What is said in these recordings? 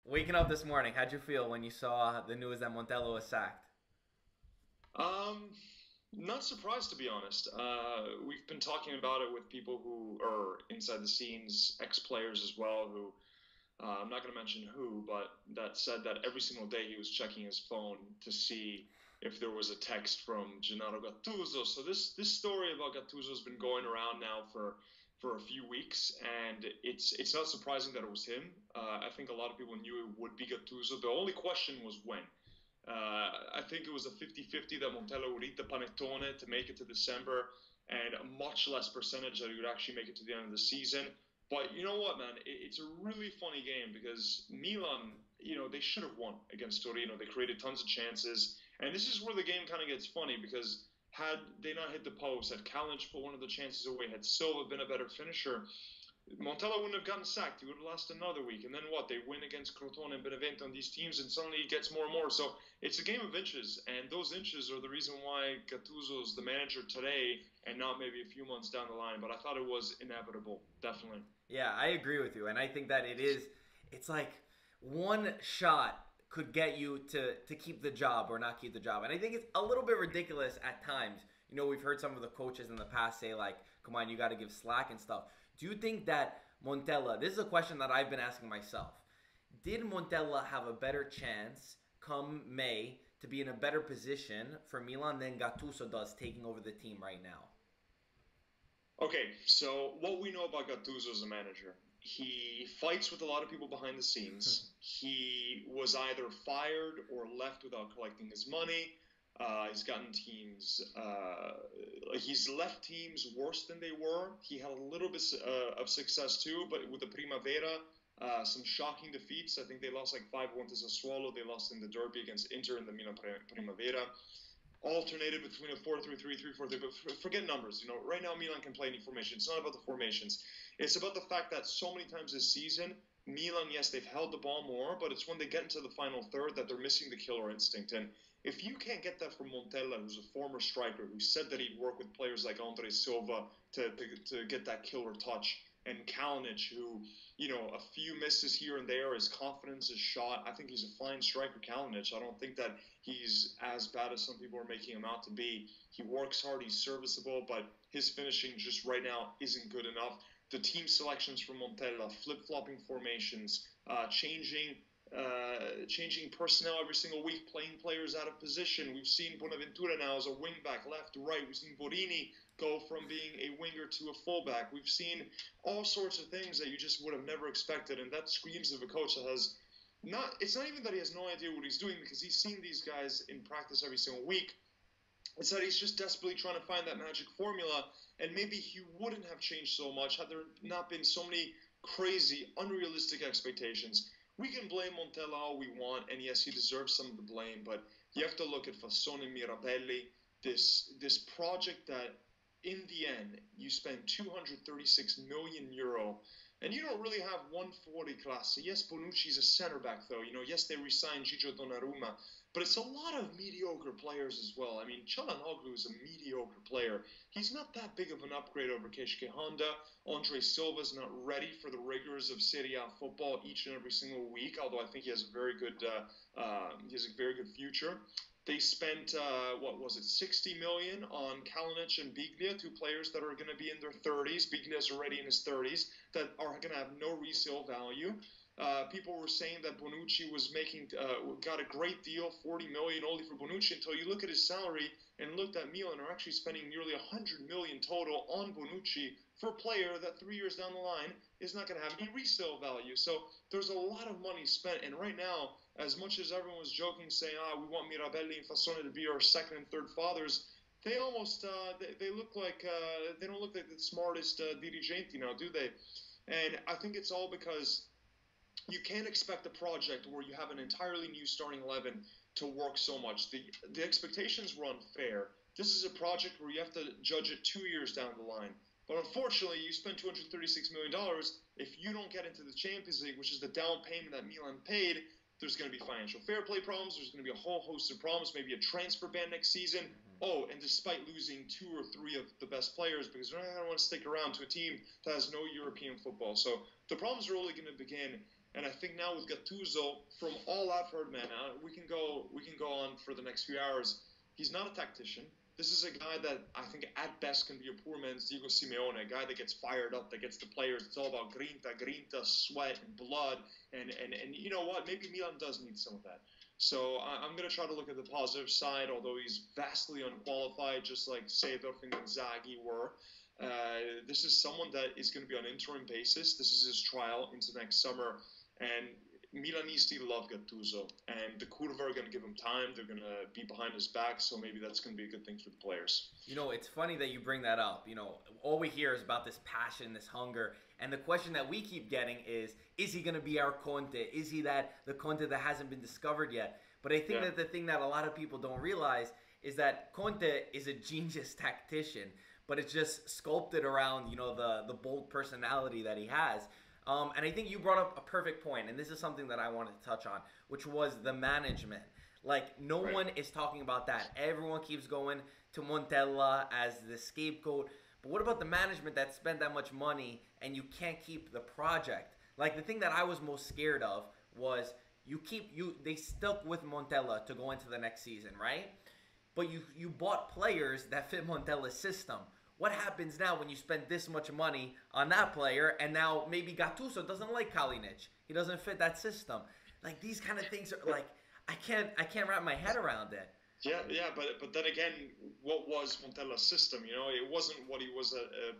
Waking up this morning, how'd you feel when you saw the news that Montella was sacked? Um, Not surprised to be honest. We've been talking about it with people who are inside the scenes, ex-players as well, who I'm not going to mention who, but that said that every single day he was checking his phone to see if there was a text from Gennaro Gattuso. So this story about Gattuso has been going around now for a few weeks, and it's not surprising that it was him. I think a lot of people knew it would be Gattuso. The only question was when. I think it was a 50-50 that Montella would eat the panettone to make it to December, and a much less percentage that he would actually make it to the end of the season. But you know what, man? It's a really funny game because Milan, they should have won against Torino. They created tons of chances. And this is where the game kind of gets funny because had they not hit the post, had Kalinic put one of the chances away, had Silva been a better finisher, Montella wouldn't have gotten sacked. He would have lasted another week. And then what? They win against Crotone and Benevento on these teams, and suddenly it gets more and more. So it's a game of inches, and those inches are the reason why Gattuso's the manager today and not maybe a few months down the line. But I thought it was inevitable, definitely. Yeah, I agree with you, and I think that it's like one shot could get you to keep the job or not keep the job. And I think it's a little bit ridiculous at times. We've heard some of the coaches in the past say, like, come on, you got to give slack and stuff. Do you think that Montella, this is a question that I've been asking myself, did Montella have a better chance come May to be in a better position for Milan than Gattuso does taking over the team right now? Okay, so what we know about Gattuso as a manager, he fights with a lot of people behind the scenes. He was either fired or left without collecting his money. He's gotten teams, he's left teams worse than they were. He had a little bit of success too, but with the Primavera, some shocking defeats. I think they lost like 5-1 to Sassuolo. They lost in the derby against Inter in the Milan Primavera. Alternated between a 4-3-3, 3-4-3, but forget numbers. Right now Milan can play any formation. It's not about the formations. It's about the fact that so many times this season, Milan, yes, they've held the ball more, but it's when they get into the final third that they're missing the killer instinct. And if you can't get that from Montella, who's a former striker, who said that he'd work with players like Andre Silva to get that killer touch, and Kalinic, who, a few misses here and there, his confidence is shot. I think he's a fine striker, Kalinic. I don't think that he's as bad as some people are making him out to be. He works hard, he's serviceable, but his finishing just right now isn't good enough. The team selections from Montella, flip-flopping formations, changing personnel every single week, playing players out of position. We've seen Bonaventura now as a wingback, left to right. We've seen Borini go from being a winger to a fullback. We've seen all sorts of things that you just would have never expected, and that screams of a coach that has not. It's not even that he has no idea what he's doing because he's seen these guys in practice every single week. It's that he's just desperately trying to find that magic formula, and maybe he wouldn't have changed so much had there not been so many crazy, unrealistic expectations. We can blame Montella all we want, and yes, he deserves some of the blame, but you have to look at Fassone and Mirabelli, this project that, in the end, you spend 236 million euro, and you don't really have one fuori class. Yes, Bonucci's a center back, though. Yes, they re-signed Gigio Donnarumma, but it's a lot of mediocre players as well. I mean, Çalhanoğlu is a mediocre player. He's not that big of an upgrade over Keishke Honda. Andre Silva's not ready for the rigors of Serie A football each and every single week, although I think he has a very good future. They spent, what was it, 60 million on Kalinic and Biglia, two players that are going to be in their 30s. Biglia's already in his 30s, that are going to have no resale value. People were saying that Bonucci was got a great deal, 40 million only for Bonucci, until you look at his salary and looked at Milan are actually spending nearly 100 million total on Bonucci for a player that 3 years down the line is not going to have any resale value. So there's a lot of money spent, and right now, as much as everyone was joking, saying, we want Mirabelli and Fassone to be our second and third fathers, they almost, they look like, they don't look like the smartest dirigenti now, do they? And I think it's all because you can't expect a project where you have an entirely new starting 11 to work so much. The expectations were unfair. This is a project where you have to judge it 2 years down the line. But unfortunately, you spend $236 million. If you don't get into the Champions League, which is the down payment that Milan paid, there's going to be financial fair play problems. There's going to be a whole host of problems, maybe a transfer ban next season. Oh, and despite losing 2 or 3 of the best players, because they're not going to want to stick around to a team that has no European football. So the problems are only going to begin. And I think now with Gattuso, from all I've heard, man, we can go on for the next few hours. He's not a tactician. This is a guy that I think at best can be a poor man's Diego Simeone, a guy that gets fired up, that gets the players. It's all about grinta, sweat, and blood. And you know what? Maybe Milan does need some of that. So I'm going to try to look at the positive side, although he's vastly unqualified, just like Seedorf and Inzaghi were. This is someone that is going to be on an interim basis. This is his trial into next summer. And Milanisti love Gattuso. And the Curva are going to give him time. They're going to be behind his back. So maybe that's going to be a good thing for the players. You know, it's funny that you bring that up. You know, all we hear is about this passion, this hunger. And the question that we keep getting is he going to be our Conte? Is he the Conte that hasn't been discovered yet? But I think that the thing that a lot of people don't realize is that Conte is a genius tactician, but it's just sculpted around, you know, the bold personality that he has. And I think you brought up a perfect point, and this is something that I wanted to touch on, which was the management. Like, no one is talking about that. Everyone keeps going to Montella as the scapegoat. But what about the management that spent that much money and you can't keep the project? Like, the thing that I was most scared of was they stuck with Montella to go into the next season, right? But you bought players that fit Montella's system. What happens now when you spend this much money on that player and now maybe Gattuso doesn't like Kalinic? He doesn't fit that system. Like, these kind of things are like, I can't wrap my head around it. Yeah, but then again, what was Montella's system? You know, it wasn't what he was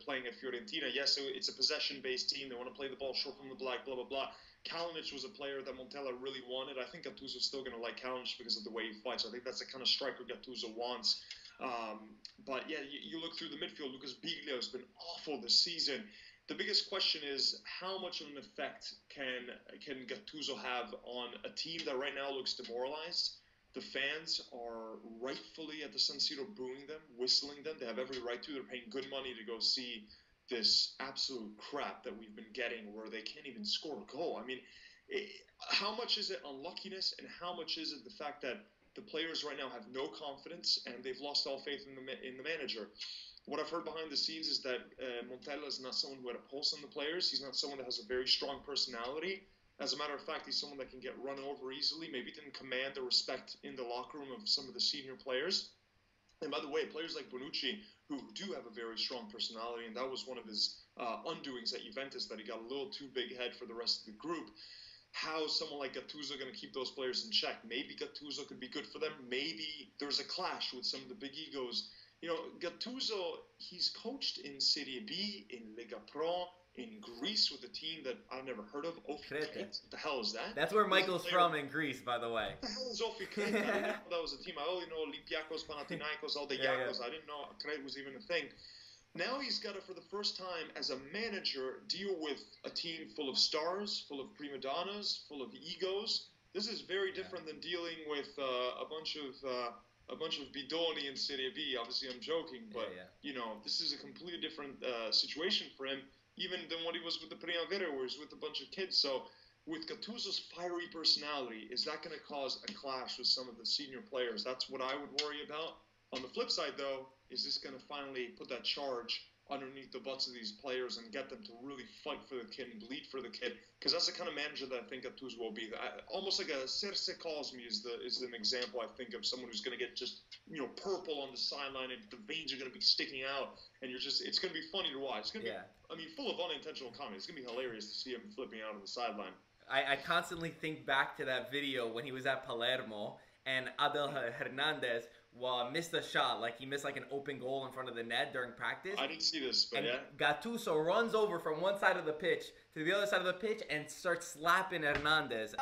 playing at Fiorentina. Yes, it's a possession-based team. They want to play the ball short from the black, blah, blah, blah. Kalinic was a player that Montella really wanted. I think Gattuso's still going to like Kalinic because of the way he fights. I think that's the kind of striker Gattuso wants. But yeah, you look through the midfield. Lucas Biglia has been awful this season. The biggest question is how much of an effect can Gattuso have on a team that right now looks demoralized? The fans are rightfully at the San Siro booing them, whistling them. They have every right to. They're paying good money to go see this absolute crap that we've been getting where they can't even score a goal. I mean, how much is it unluckiness and how much is it the fact that the players right now have no confidence and they've lost all faith in the manager? What I've heard behind the scenes is that Montella is not someone who had a pulse on the players. He's not someone that has a very strong personality. As a matter of fact, he's someone that can get run over easily, maybe didn't command the respect in the locker room of some of the senior players. And by the way, players like Bonucci, who do have a very strong personality, and that was one of his undoings at Juventus, that he got a little too big head for the rest of the group. How is someone like Gattuso going to keep those players in check? Maybe Gattuso could be good for them. Maybe there's a clash with some of the big egos. You know, Gattuso, he's coached in Serie B, in Lega Pro, in Greece with a team that I've never heard of. Crete. What the hell is that? That's where Michael's from in Greece, by the way. What the hell is Crete? I didn't know that was a team. I only know Olympiacos, Panathinaikos, all the Yakos. I didn't know Crete was even a thing. Now he's got to, for the first time as a manager, deal with a team full of stars, full of prima donnas, full of egos. This is very different than dealing with a bunch of bidoni in Serie B. Obviously, I'm joking, but you know, this is a completely different situation for him, even than what he was with the Primavera, where he's with a bunch of kids. So, with Gattuso's fiery personality, is that going to cause a clash with some of the senior players? That's what I would worry about. On the flip side, though, is this going to finally put that charge underneath the butts of these players and get them to really fight for the kid and bleed for the kid? Because that's the kind of manager that I think Gattuso will be. Almost like a Serse Cosmi is an example, I think, of someone who's going to get just, you know, purple on the sideline and the veins are going to be sticking out, and it's going to be funny to watch. It's going to be, I mean, full of unintentional comedy. It's going to be hilarious to see him flipping out on the sideline. I constantly think back to that video when he was at Palermo and Abel Hernandez missed a shot. Like, he missed like an open goal in front of the net during practice. I didn't see this, but and Gattuso runs over from one side of the pitch to the other side of the pitch and starts slapping Hernandez.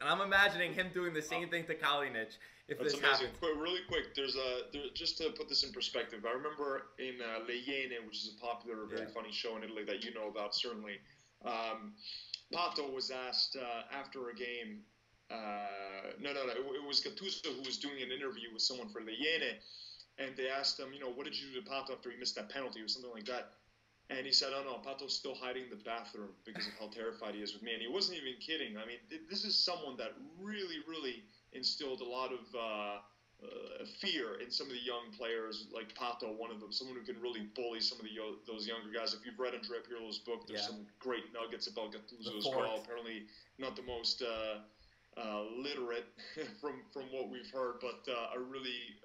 And I'm imagining him doing the same thing to Kalinic if That's this amazing. happens. But really quick, just to put this in perspective, I remember in Le Iene, which is a popular, very funny show in Italy that you know about, certainly, Pato was asked after a game, it was Gattuso who was doing an interview with someone for Le Iene, and they asked him, you know, what did you do to Pato after he missed that penalty or something like that? And he said, oh no, Pato's still hiding in the bathroom because of how terrified he is with me. And he wasn't even kidding. I mean, this is someone that really, really instilled a lot of fear in some of the young players, like Pato, one of them, someone who can really bully some of those younger guys. If you've read Andrea Pirlo's book, there's some great nuggets about Gattuso as well. Apparently not the most literate from what we've heard, but a really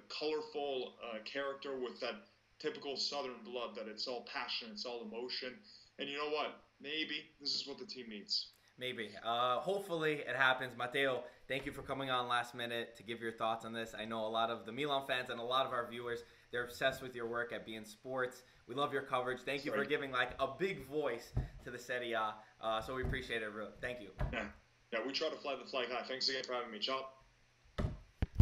colorful character with that typical Southern blood, that it's all passion, it's all emotion. And you know what? Maybe this is what the team needs. Maybe. Hopefully it happens. Matteo, thank you for coming on last minute to give your thoughts on this. I know a lot of the Milan fans and a lot of our viewers, they're obsessed with your work at beIN Sports. We love your coverage. Thank you for giving like a big voice to the Serie A. So we appreciate it. Thank you. Yeah, we try to fly the flag high. Thanks again for having me. Ciao.